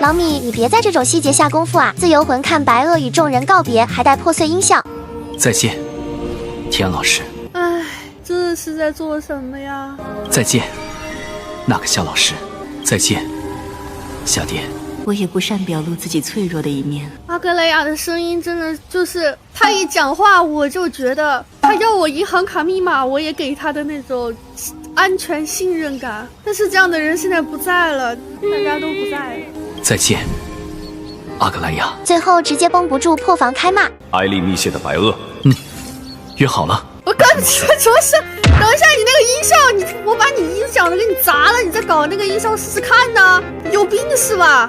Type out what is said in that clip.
老米，你别在这种细节下功夫啊！自由魂看白鳄与众人告别，还带破碎音效。再见，田老师。唉，这是在做什么呀？再见，那个夏老师。再见，夏蝶。我也不善表露自己脆弱的一面。阿格雷亚的声音真的就是他一讲话，我就觉得他要我银行卡密码，我也给他的那种安全信任感。但是这样的人现在不在了，大家都不在了。再见，阿格莱亚。最后直接绷不住破防开骂。埃利密谢的白鳄。约好了。我刚什么事？等一下，你那个音效，我把你音响的给你砸了，你再搞那个音效试试看呢？有病是吧？